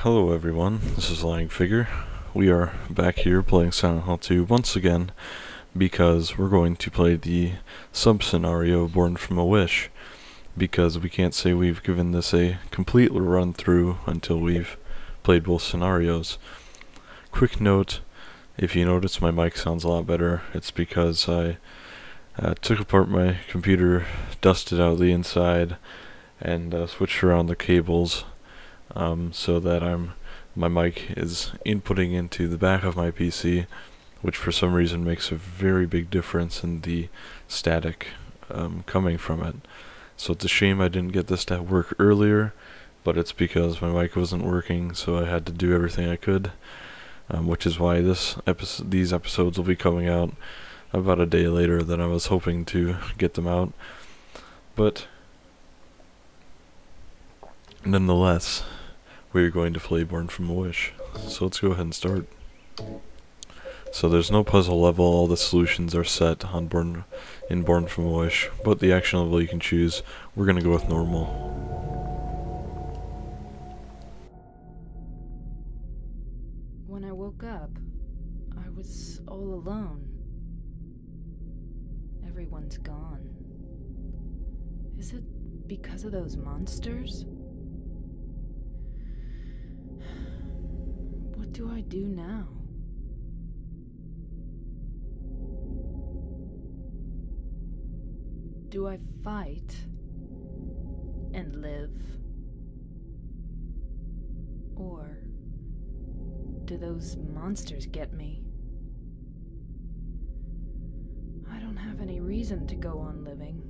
Hello everyone, this is Lying Figure. We are back here playing Silent Hill 2 once again because we're going to play the sub-scenario Born from a Wish, because we can't say we've given this a complete run through until we've played both scenarios. Quick note, if you notice my mic sounds a lot better, it's because I took apart my computer, dusted out the inside, and switched around the cables so that my mic is inputting into the back of my PC, which for some reason makes a very big difference in the static coming from it. So it's a shame I didn't get this to work earlier, but it's because my mic wasn't working, so I had to do everything I could, which is why these episodes will be coming out about a day later than I was hoping to get them out. But nonetheless, we're going to play Born from a Wish. So let's go ahead and start. So there's no puzzle level, all the solutions are set on Born from a Wish, but the action level you can choose. We're gonna go with normal. When I woke up, I was all alone. Everyone's gone. Is it because of those monsters? What do I do now? Do I fight and live? Or do those monsters get me? I don't have any reason to go on living.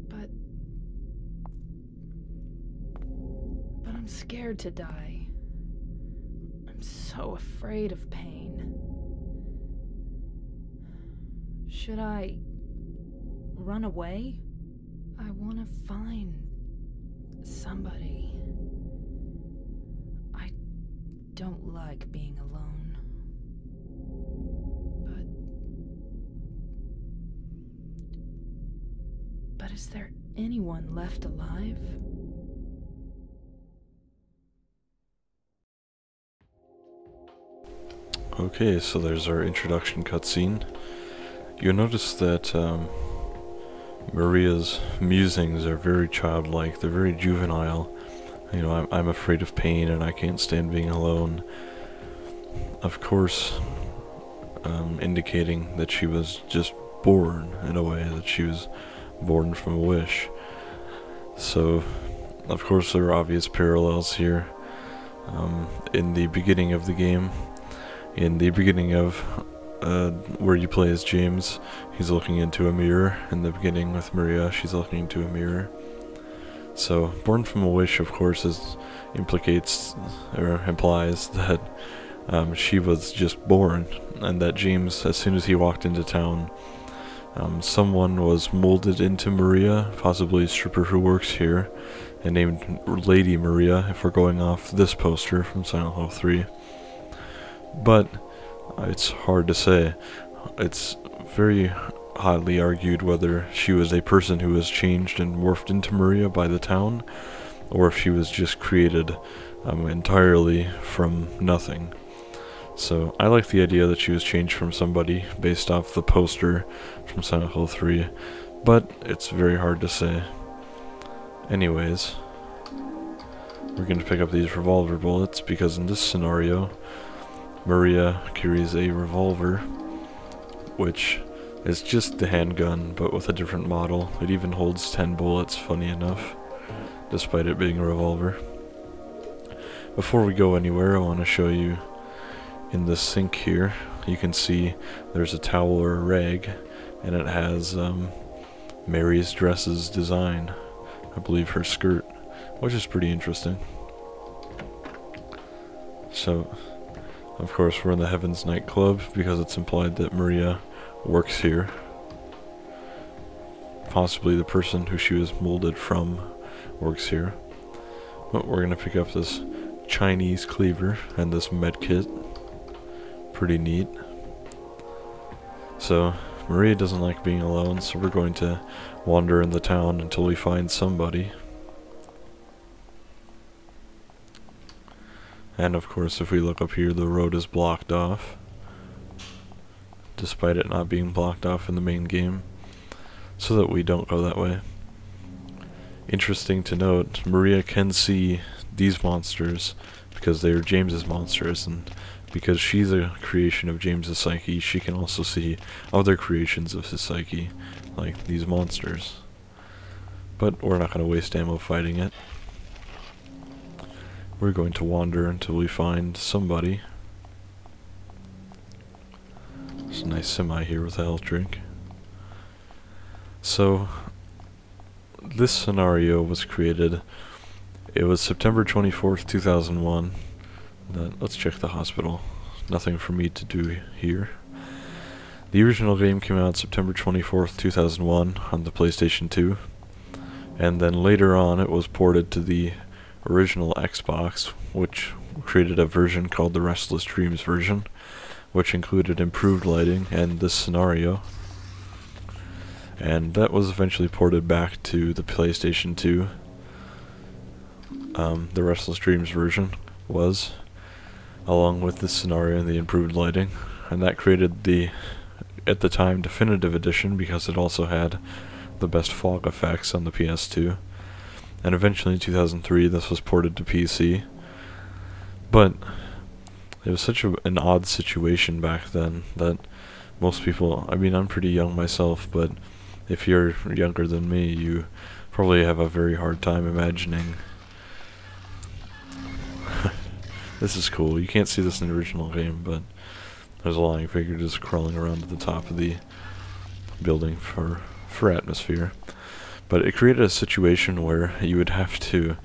But I'm scared to die. I'm so afraid of pain. Should I run away? I want to find somebody. I don't like being alone. But is there anyone left alive? Okay, so there's our introduction cutscene. You'll notice that Maria's musings are very childlike, they're very juvenile. You know, I'm afraid of pain and I can't stand being alone. Of course, indicating that she was just born in a way, that she was born from a wish. So, of course, there are obvious parallels here. In the beginning of the game, in the beginning of where you play as James, he's looking into a mirror. In the beginning with Maria, she's looking into a mirror. So, Born from a Wish, of course, implies that she was just born, and that James, as soon as he walked into town, someone was molded into Maria, possibly a stripper who works here, and named Lady Maria, if we're going off this poster from Silent Hill 3. But it's hard to say. It's very hotly argued whether she was a person who was changed and morphed into Maria by the town, or if she was just created entirely from nothing. So I like the idea that she was changed from somebody based off the poster from Silent Hill 3, but it's very hard to say. Anyways, we're going to pick up these revolver bullets because in this scenario, Maria carries a revolver, which is just the handgun, but with a different model. It even holds 10 bullets, funny enough, despite it being a revolver. Before we go anywhere, I want to show you in the sink here, you can see there's a towel or a rag, and it has Mary's dress's design. I believe her skirt, which is pretty interesting. So, of course, we're in the Heaven's nightclub because it's implied that Maria works here. Possibly the person who she was molded from works here. But we're going to pick up this Chinese cleaver and this med kit. Pretty neat. So, Maria doesn't like being alone, so we're going to wander in the town until we find somebody. And of course, if we look up here, the road is blocked off, despite it not being blocked off in the main game, so that we don't go that way. Interesting to note, Maria can see these monsters because they are James's monsters, and because she's a creation of James's psyche, she can also see other creations of his psyche, like these monsters. But we're not going to waste ammo fighting it. We're going to wander until we find somebody. There's a nice semi here with a health drink. So, this scenario was created, it was September 24th, 2001. Let's check the hospital. Nothing for me to do here. The original game came out September 24th, 2001 on the PlayStation 2. And then later on it was ported to the original Xbox, which created a version called the Restless Dreams version, which included improved lighting and this scenario. And that was eventually ported back to the PlayStation 2. The Restless Dreams version was, along with this scenario and the improved lighting, and that created the, at the time, definitive edition because it also had the best fog effects on the PS2. And eventually in 2003 this was ported to PC. But it was such an odd situation back then that most people, I mean, I'm pretty young myself, but if you're younger than me, you probably have a very hard time imagining. This is cool. You can't see this in the original game, but there's a lying figure just crawling around at the top of the building for atmosphere. But it created a situation where you would have to,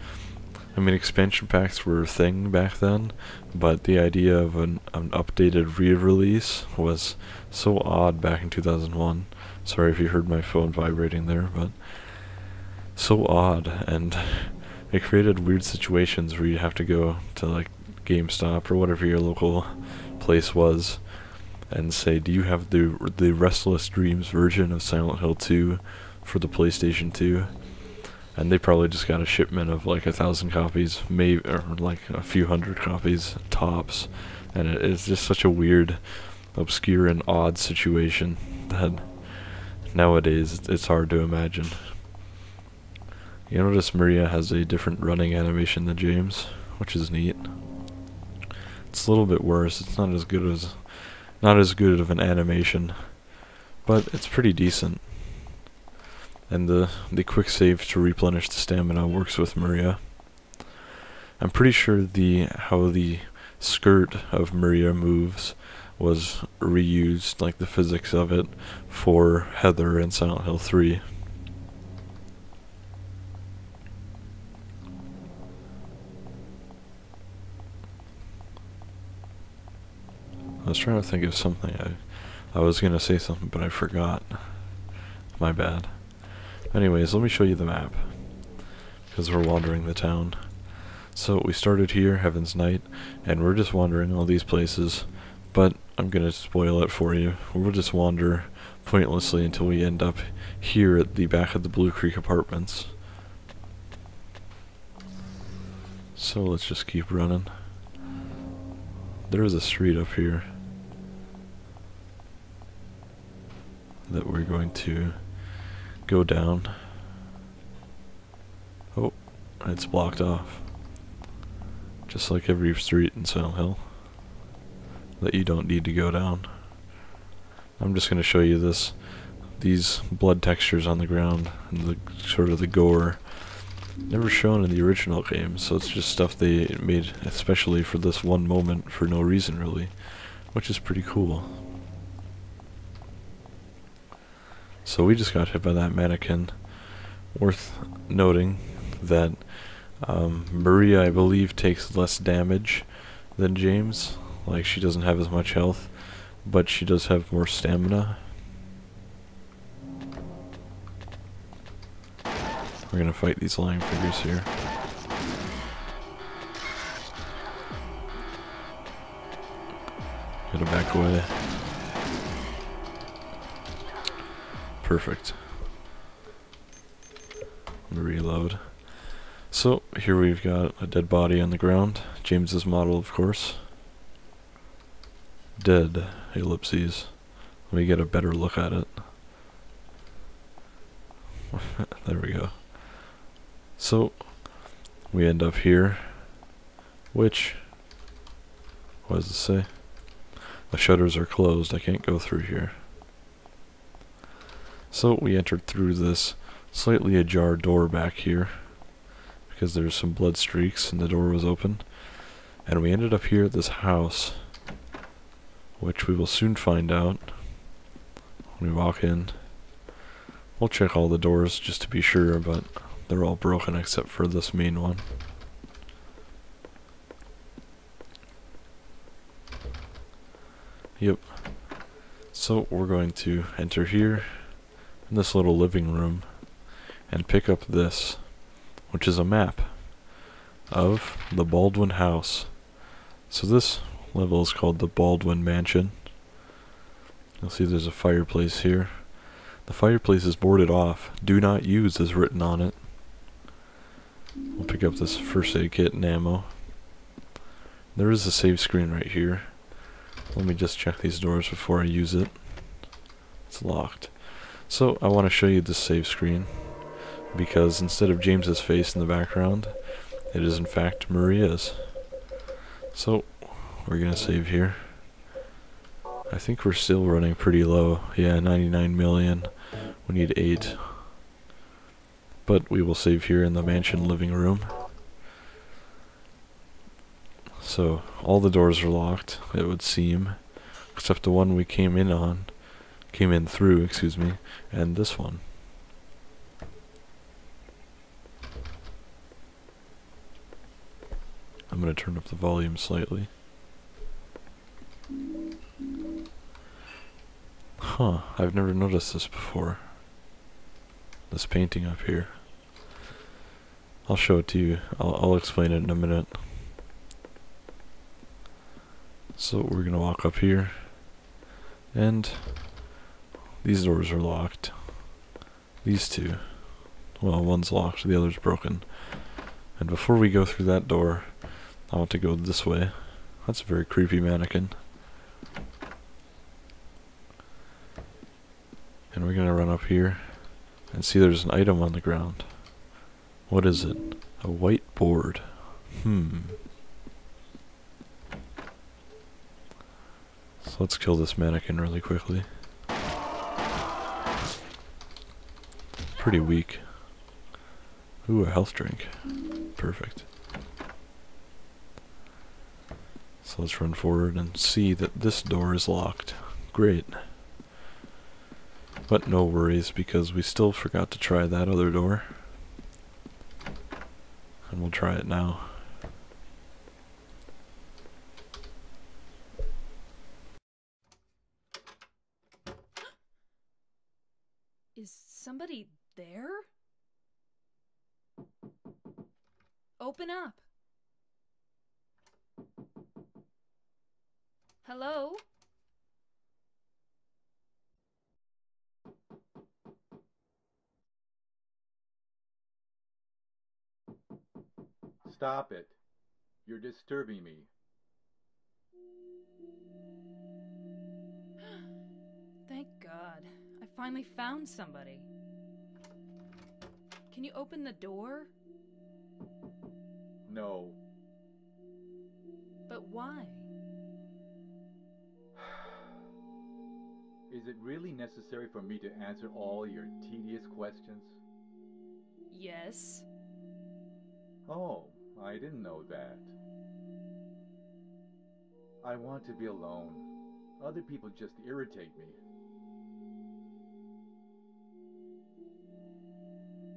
I mean, expansion packs were a thing back then, but the idea of an updated re-release was so odd back in 2001. Sorry if you heard my phone vibrating there, but so odd, and it created weird situations where you'd have to go to like GameStop or whatever your local place was and say, do you have the Restless Dreams version of Silent Hill 2 for the PlayStation 2? And they probably just got a shipment of like 1,000 copies, maybe, or like a few hundred copies tops, and it's just such a weird, obscure and odd situation that nowadays it's hard to imagine. You notice Maria has a different running animation than James, which is neat. It's a little bit worse. It's not as good of an animation, but it's pretty decent. And the quick save to replenish the stamina works with Maria. I'm pretty sure how the skirt of Maria moves was reused, like the physics of it, for Heather in Silent Hill 3. I was trying to think of something. I was gonna say something, but I forgot. My bad. Anyways, let me show you the map, because we're wandering the town. So we started here, Heaven's Night, and we're just wandering all these places, but I'm gonna spoil it for you. We'll just wander pointlessly until we end up here at the back of the Blue Creek Apartments. So let's just keep running. There is a street up here that we're going to go down. Oh, it's blocked off. Just like every street in Silent Hill that you don't need to go down. I'm just going to show you these blood textures on the ground and the sort of the gore. Never shown in the original game, so it's just stuff they made especially for this one moment for no reason really, which is pretty cool. So we just got hit by that mannequin. Worth noting that Maria, I believe, takes less damage than James. Like, she doesn't have as much health, but she does have more stamina. We're gonna fight these lying figures here. Gotta back away. Perfect. Reload. So here we've got a dead body on the ground. James's model, of course. Dead, ellipses. Let me get a better look at it. There we go. So we end up here, which, what does it say? The shutters are closed. I can't go through here. So we entered through this slightly ajar door back here because there's some blood streaks and the door was open. And we ended up here at this house, which we will soon find out when we walk in. We'll check all the doors just to be sure, but they're all broken except for this main one. Yep. So we're going to enter here in this little living room and pick up this, which is a map of the Baldwin house. So this level is called the Baldwin Mansion. You'll see there's a fireplace here. The fireplace is boarded off. Do not use is written on it. We'll pick up this first aid kit and ammo. There is a save screen right here. Let me just check these doors before I use it. It's locked. So I want to show you this save screen because instead of James's face in the background, it is in fact Maria's. So we're gonna save here. I think we're still running pretty low. Yeah, 99 million. We need 8. But we will save here in the mansion living room. So all the doors are locked, it would seem, except the one we came in through, excuse me, and this one. I'm going to turn up the volume slightly. Huh, I've never noticed this before. This painting up here. I'll show it to you. I'll explain it in a minute. So we're going to walk up here, and these doors are locked. These two. Well, one's locked, the other's broken. And before we go through that door, I want to go this way. That's a very creepy mannequin. And we're going to run up here and see there's an item on the ground. What is it? A white board. So let's kill this mannequin really quickly. Pretty weak. Ooh, a health drink. Perfect. So let's run forward and see that this door is locked. Great. But no worries, because we still forgot to try that other door. And we'll try it now. Is somebody there? Open up. Hello? Stop it. You're disturbing me. Thank God. I finally found somebody. Can you open the door? No. But why? Is it really necessary for me to answer all your tedious questions? Yes. Oh, I didn't know that. I want to be alone. Other people just irritate me.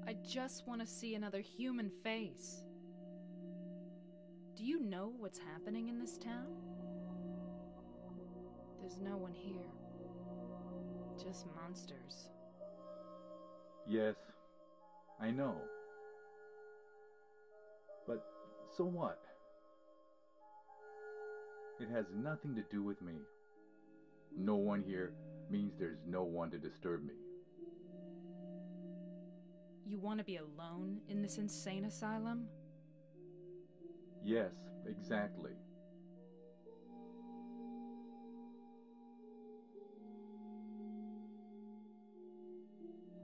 I just want to see another human face. Do you know what's happening in this town? There's no one here. Just monsters. Yes, I know. But so what? It has nothing to do with me. No one here means there's no one to disturb me. You want to be alone in this insane asylum? Yes, exactly.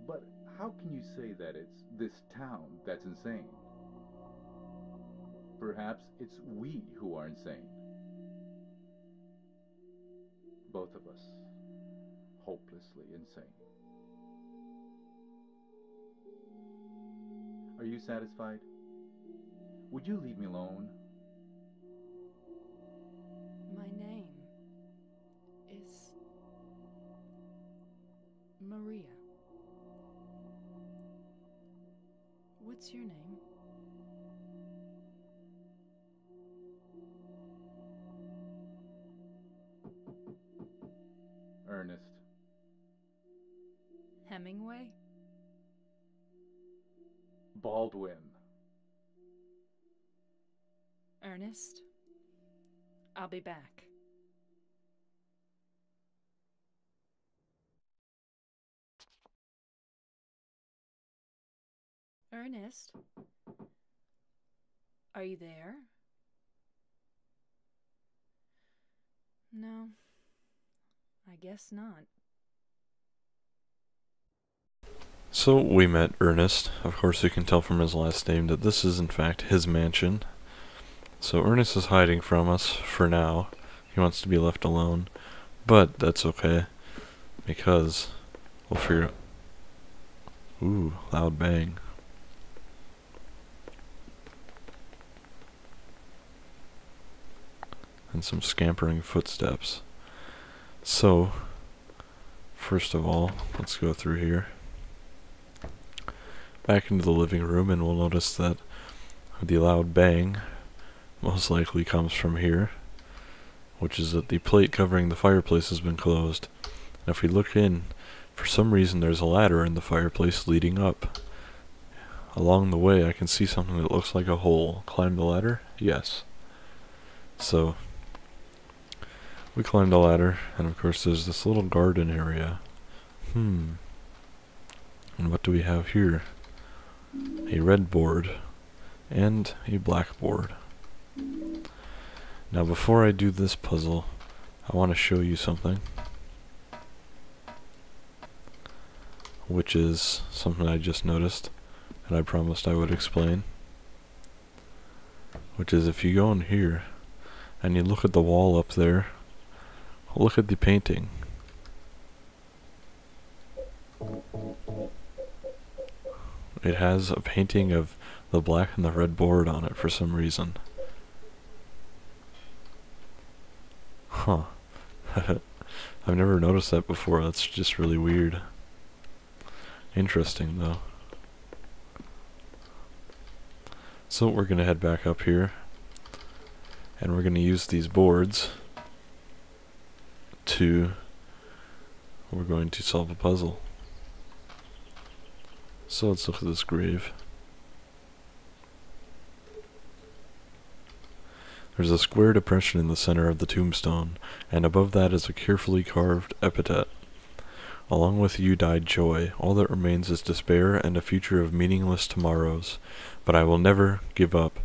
But how can you say that it's this town that's insane? Perhaps it's we who are insane. Both of us. Hopelessly insane. Are you satisfied? Would you leave me alone? My name is Maria. What's your name? Ernest. Hemingway? Baldwin. Ernest? I'll be back. Ernest? Are you there? No, I guess not. So we met Ernest. Of course you can tell from his last name that this is in fact his mansion. So Ernest is hiding from us for now. He wants to be left alone. But that's okay. Because we'll figure out. Ooh, loud bang. And some scampering footsteps. So, first of all, let's go through here. Back into the living room, and we'll notice that the loud bang most likely comes from here, which is that the plate covering the fireplace has been closed. And if we look in, for some reason there's a ladder in the fireplace leading up. Along the way I can see something that looks like a hole. Climb the ladder? Yes. So, we climb the ladder, and of course there's this little garden area. And what do we have here? A red board and a black board. Now before I do this puzzle, I want to show you something, which is something I just noticed and I promised I would explain, which is if you go in here and you look at the wall up there, look at the painting. It has a painting of the black and the red board on it for some reason. Huh. I've never noticed that before. That's just really weird. Interesting though. So we're gonna head back up here, and we're gonna use these boards we're going to solve a puzzle. So let's look at this grave. There's a square depression in the center of the tombstone, and above that is a carefully carved epithet. Along with you died joy. All that remains is despair and a future of meaningless tomorrows. But I will never give up.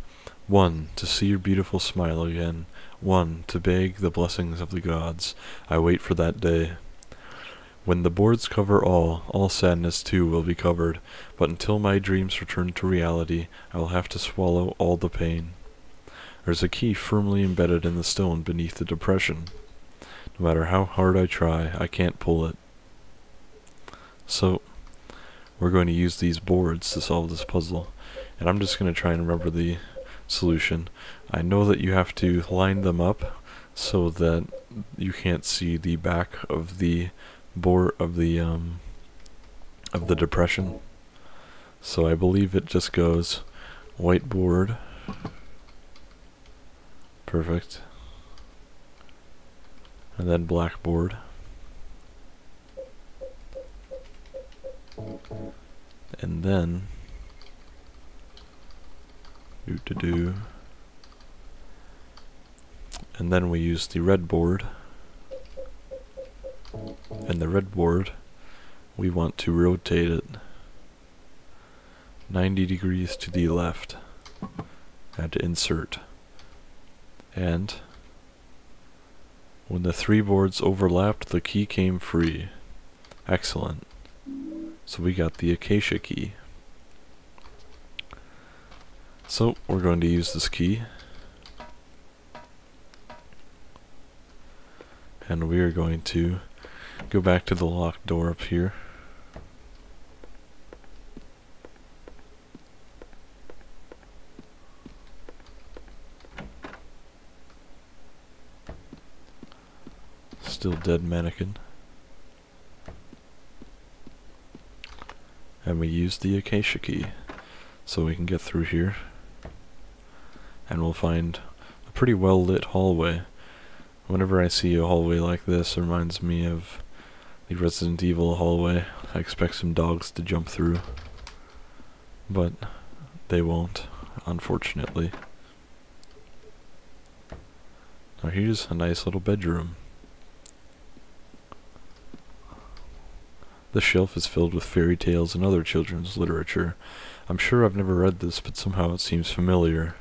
1. To see your beautiful smile again. 1. To beg the blessings of the gods. I wait for that day. When the boards cover all sadness too will be covered, but until my dreams return to reality, I will have to swallow all the pain. There's a key firmly embedded in the stone beneath the depression. No matter how hard I try, I can't pull it. So, we're going to use these boards to solve this puzzle, and I'm just going to try and remember the solution. I know that you have to line them up so that you can't see the back of the board of the depression. So I believe it just goes white board. Perfect. And then black board. And then and then we use the red board. And the red board, we want to rotate it 90 degrees to the left. Had to insert. And when the 3 boards overlapped, the key came free. Excellent. So we got the acacia key. So we're going to use this key. And we are going to go back to the locked door up here. Still dead mannequin. And we use the acacia key so we can get through here. And we'll find a pretty well lit hallway. Whenever I see a hallway like this, it reminds me of the Resident Evil hallway. I expect some dogs to jump through, but they won't, unfortunately. Now here's a nice little bedroom. The shelf is filled with fairy tales and other children's literature. I'm sure I've never read this, but somehow it seems familiar.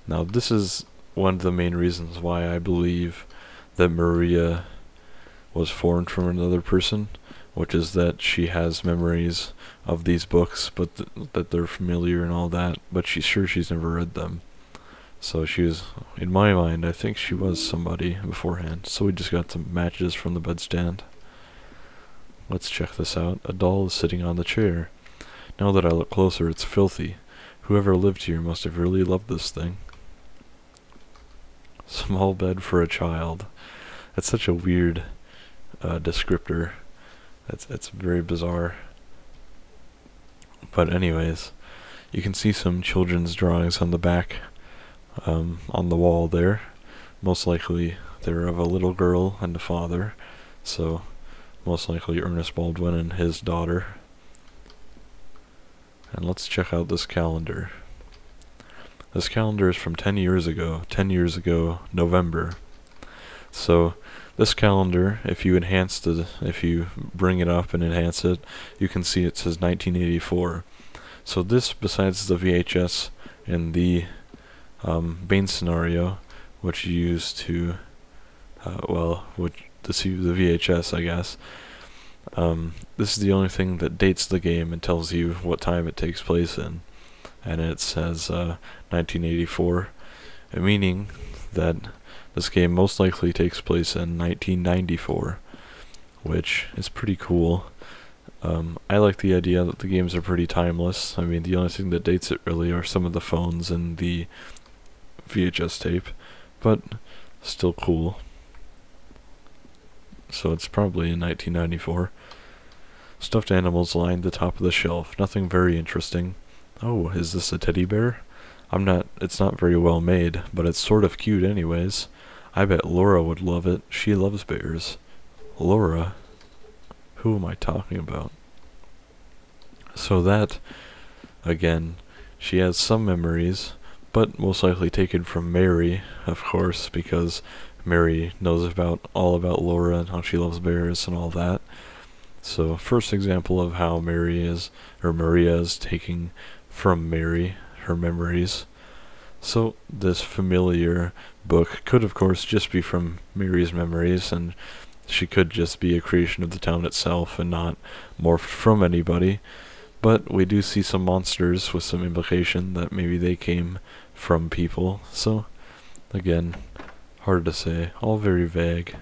Now this is one of the main reasons why I believe that Maria was formed from another person, which is that she has memories of these books, but that they're familiar and all that, but she's never read them. So she was, in my mind, I think she was somebody beforehand. So we just got some matches from the bedstand. Let's check this out. A doll is sitting on the chair. Now that I look closer, it's filthy. Whoever lived here must have really loved this thing. Small bed for a child. That's such a weird descriptor. It's very bizarre. But anyways, you can see some children's drawings on the back, on the wall there. Most likely they're of a little girl and a father. So most likely Ernest Baldwin and his daughter. And let's check out this calendar. This calendar is from 10 years ago. 10 years ago, November. So this calendar, if you bring it up and enhance it, you can see it says 1984. So this, besides the VHS and the Bane scenario, which you use to, to see the VHS, I guess. This is the only thing that dates the game and tells you what time it takes place in. And it says 1984, meaning that this game most likely takes place in 1994, which is pretty cool. I like the idea that the games are pretty timeless. I mean, the only thing that dates it really are some of the phones and the VHS tape, but still cool. So it's probably in 1994. Stuffed animals lined the top of the shelf. Nothing very interesting. Oh, is this a teddy bear? It's not very well made, but it's sort of cute anyways. I bet Laura would love it. She loves bears. Laura? Who am I talking about? So that, again, she has some memories, but most likely taken from Mary, of course, because Mary knows all about Laura and how she loves bears and all that. So first example of how Maria is taking from Mary her memories. So this familiar book could of course just be from Mary's memories, and she could just be a creation of the town itself and not morphed from anybody. But we do see some monsters with some implication that maybe they came from people. So again, hard to say, all very vague.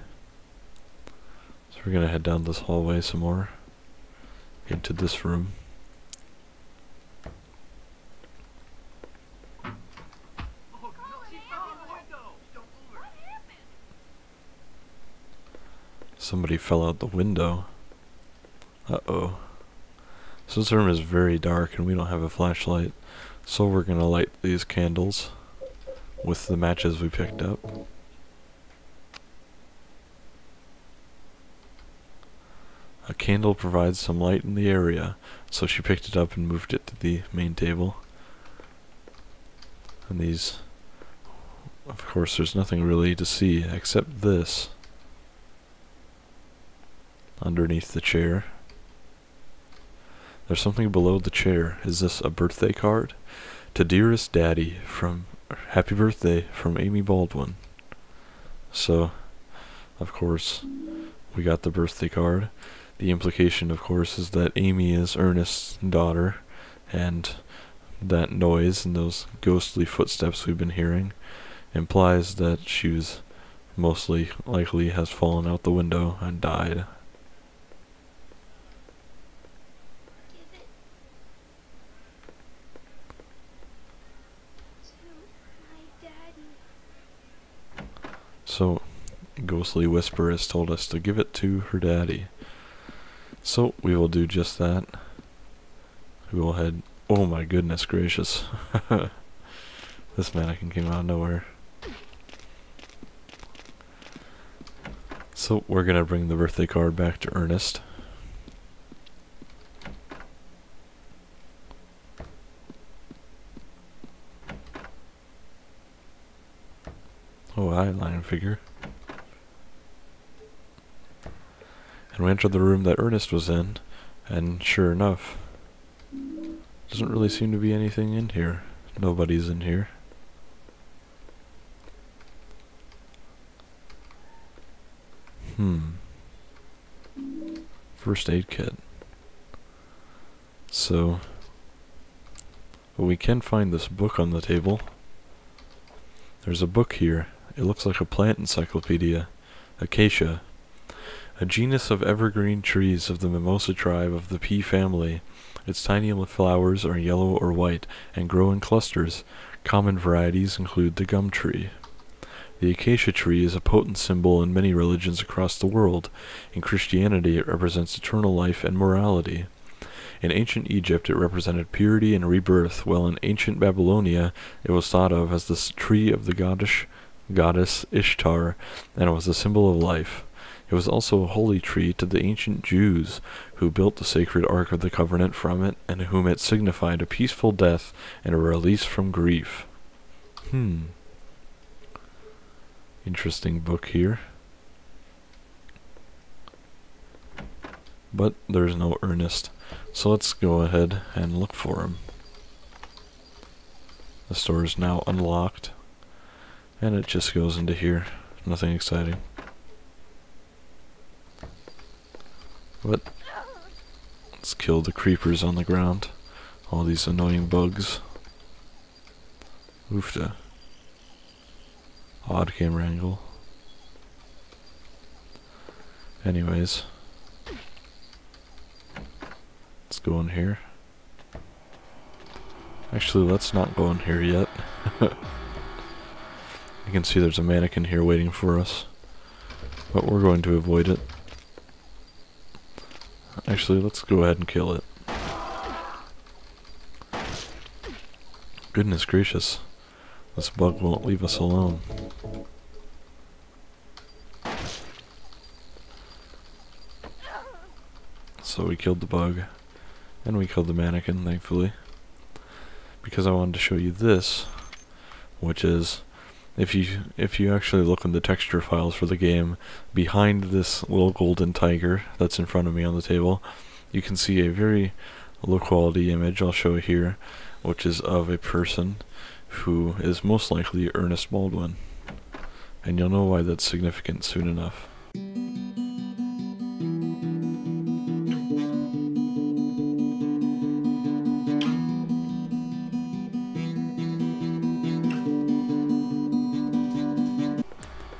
So we're gonna head down this hallway some more into this room. Somebody fell out the window. Uh-oh. So this room is very dark and we don't have a flashlight, so we're gonna light these candles with the matches we picked up. A candle provides some light in the area, so she picked it up and moved it to the main table. And these, of course, there's nothing really to see except this underneath the chair. There's something below the chair. Is this a birthday card? To dearest daddy from happy birthday from Amy Baldwin. So, of course, we got the birthday card. The implication, of course, is that Amy is Ernest's daughter, and that noise and those ghostly footsteps we've been hearing implies that she was mostly likely has fallen out the window and died. Give it to my daddy. So, ghostly whisper has told us to give it to her daddy. So, we will do just that. We will head... Oh my goodness gracious. This mannequin came out of nowhere. So, we're gonna bring the birthday card back to Ernest. Oh, eyeliner figure. And we enter the room that Ernest was in, and sure enough, doesn't really seem to be anything in here. Nobody's in here. First aid kit. So, but we can find this book on the table. There's a book here. It looks like a plant encyclopedia. Acacia. A genus of evergreen trees of the mimosa tribe of the pea family. Its tiny flowers are yellow or white and grow in clusters. Common varieties include the gum tree. The acacia tree is a potent symbol in many religions across the world. In Christianity, it represents eternal life and morality. In ancient Egypt, it represented purity and rebirth, while in ancient Babylonia, it was thought of as the tree of the goddess Ishtar, and was a symbol of life. It was also a holy tree to the ancient Jews, who built the sacred Ark of the Covenant from it, and to whom it signified a peaceful death and a release from grief. Interesting book here. But there's no Ernest, so let's go ahead and look for him. The store is now unlocked, and it just goes into here. Nothing exciting. But let's kill the creepers on the ground. All these annoying bugs. Oofta. Odd camera angle. Anyways. Let's go in here. Actually, let's not go in here yet. You can see there's a mannequin here waiting for us. But we're going to avoid it. Actually, let's go ahead and kill it. Goodness gracious. This bug won't leave us alone. So we killed the bug. And we killed the mannequin, thankfully. Because I wanted to show you this, which is, if you actually look in the texture files for the game, behind this little golden tiger that's in front of me on the table, you can see a very low quality image I'll show here, which is of a person who is most likely Ernest Baldwin. And you'll know why that's significant soon enough.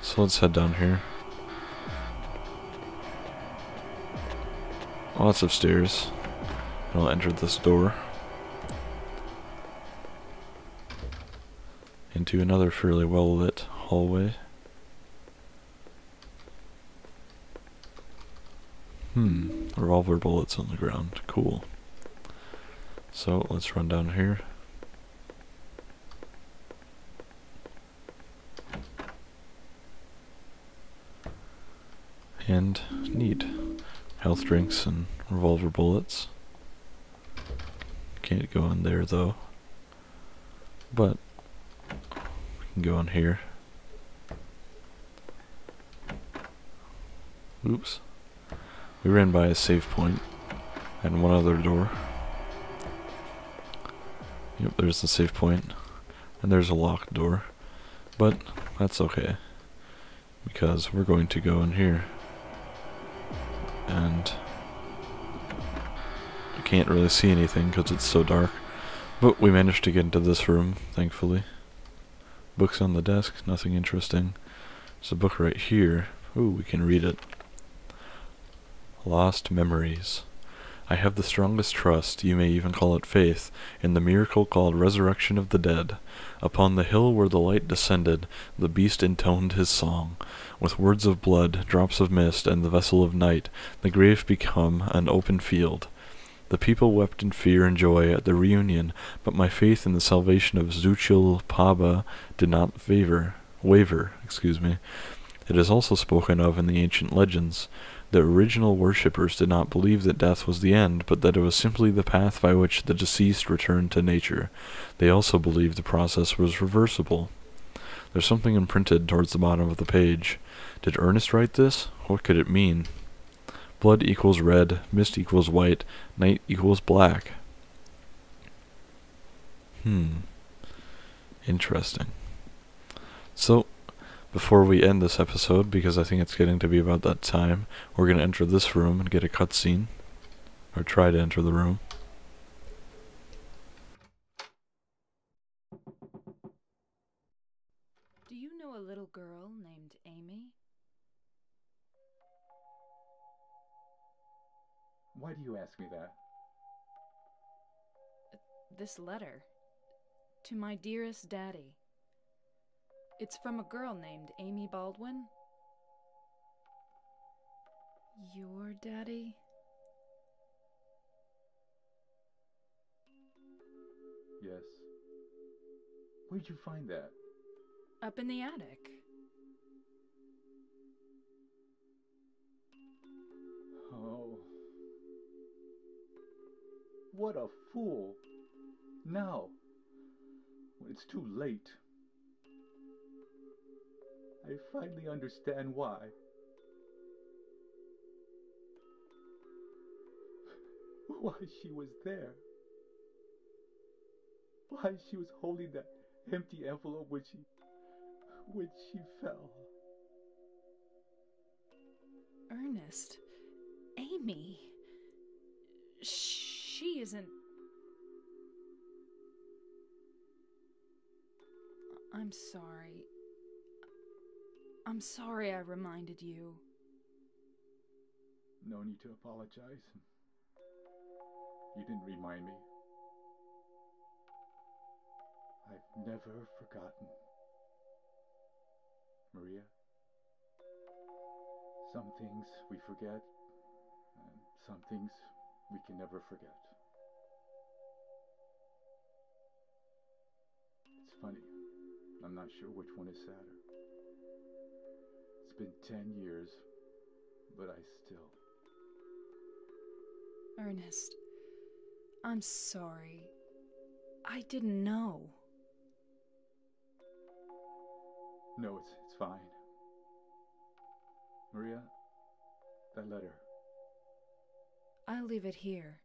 So let's head down here. Lots of stairs. And I'll enter this door into another fairly well lit hallway. Revolver bullets on the ground. Cool. So let's run down here. And neat. Health drinks and revolver bullets. Can't go in there though. But we can go in here. Oops. We ran by a save point and one other door. Yep, there's the save point. And there's a locked door. But that's okay, because we're going to go in here. And I can't really see anything because it's so dark. But we managed to get into this room, thankfully. Books on the desk, nothing interesting. There's a book right here. Ooh, we can read it. Lost Memories. I have the strongest trust, you may even call it faith, in the miracle called resurrection of the dead. Upon the hill where the light descended, the beast intoned his song. With words of blood, drops of mist, and the vessel of night, the grave become an open field. The people wept in fear and joy at the reunion, but my faith in the salvation of Zuchil Paba did not waver. It is also spoken of in the ancient legends. The original worshippers did not believe that death was the end, but that it was simply the path by which the deceased returned to nature. They also believed the process was reversible. There's something imprinted towards the bottom of the page. Did Ernest write this? What could it mean? Blood equals red, mist equals white, night equals black. Interesting. So, before we end this episode, because I think it's getting to be about that time, we're going to enter this room and get a cutscene. Or try to enter the room. Do you know a little girl named Amy? Why do you ask me that? This letter. To my dearest daddy. It's from a girl named Amy Baldwin. Your daddy? Yes. Where'd you find that? Up in the attic. Oh. What a fool. Now, when it's too late, I finally understand why. Why she was there. Why she was holding that empty envelope when she fell. Ernest. Amy. She isn't... I'm sorry. I'm sorry I reminded you. No need to apologize. You didn't remind me. I've never forgotten. Maria, some things we forget, and some things we can never forget. It's funny. I'm not sure which one is sadder. It's been 10 years, but I still... Ernest, I'm sorry. I didn't know. No, it's fine. Maria, that letter. I'll leave it here.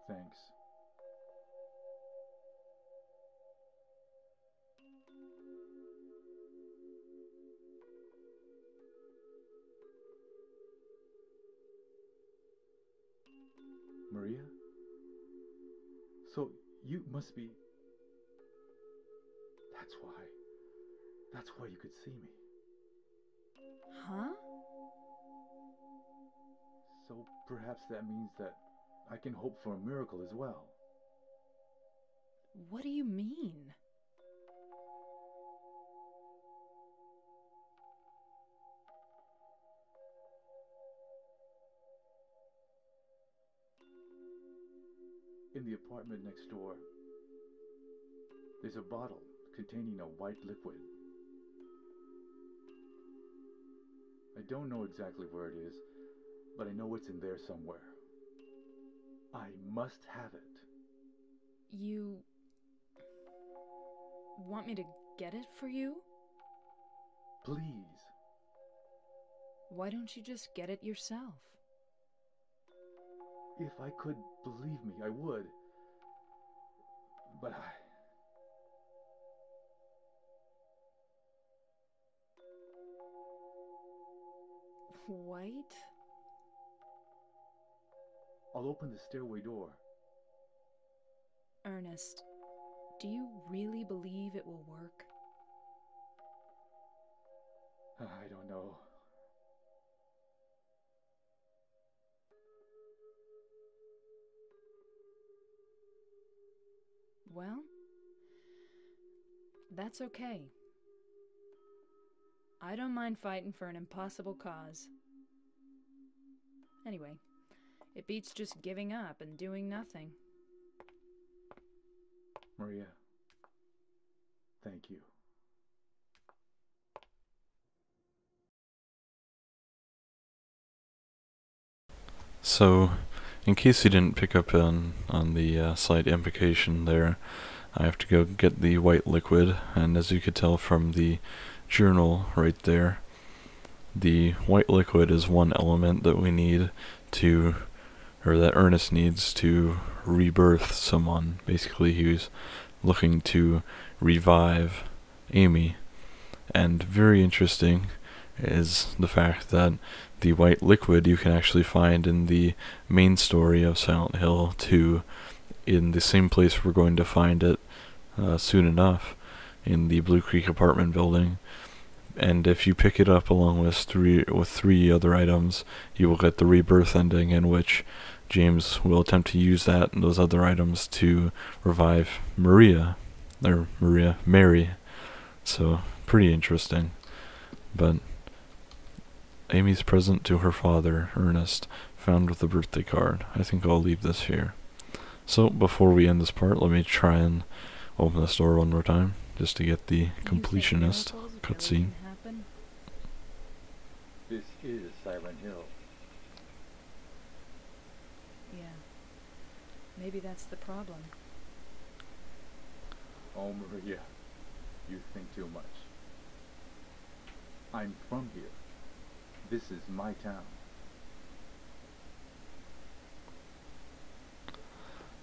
Thanks. Maria? So you must be... That's why you could see me. Huh? So perhaps that means that I can hope for a miracle as well. What do you mean? In the apartment next door, there's a bottle containing a white liquid. I don't know exactly where it is, but I know it's in there somewhere. I must have it. You... want me to get it for you? Please. Why don't you just get it yourself? If I could, believe me, I would. But White? I'll open the stairway door. Ernest, do you really believe it will work? I don't know. Well, that's okay. I don't mind fighting for an impossible cause. Anyway, it beats just giving up and doing nothing. Maria, thank you. So, in case you didn't pick up on the slight implication there, I have to go get the white liquid, and as you could tell from the journal right there, the white liquid is one element that we need to, or that Ernest needs to rebirth someone. Basically, he was looking to revive Amy, and very interesting is the fact that the white liquid you can actually find in the main story of Silent Hill 2 in the same place we're going to find it soon enough, in the Blue Creek apartment building. And if you pick it up along with three other items, you will get the rebirth ending, in which James will attempt to use that and those other items to revive Mary. So, pretty interesting. But Amy's present to her father, Ernest, found with the birthday card. I think I'll leave this here. So, before we end this part, let me try and open this door one more time, just to get the completionist cutscene. This is Silent Hill. Yeah. Maybe that's the problem. Oh, Maria, you think too much. I'm from here. This is my town.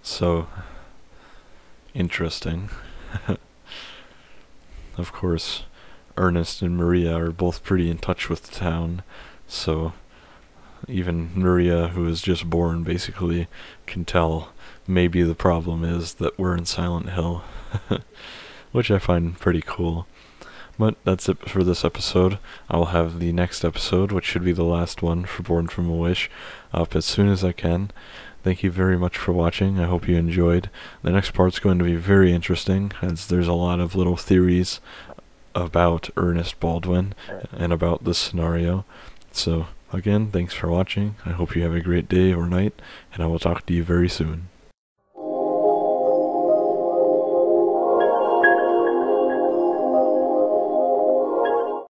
So, interesting. Of course, Ernest and Maria are both pretty in touch with the town, so even Maria, who is just born, basically can tell maybe the problem is that we're in Silent Hill, which I find pretty cool. But that's it for this episode. I will have the next episode, which should be the last one for Born from a Wish, up as soon as I can. Thank you very much for watching. I hope you enjoyed. The next part's going to be very interesting, as there's a lot of little theories about Ernest Baldwin and about this scenario. So, again, thanks for watching. I hope you have a great day or night, and I will talk to you very soon.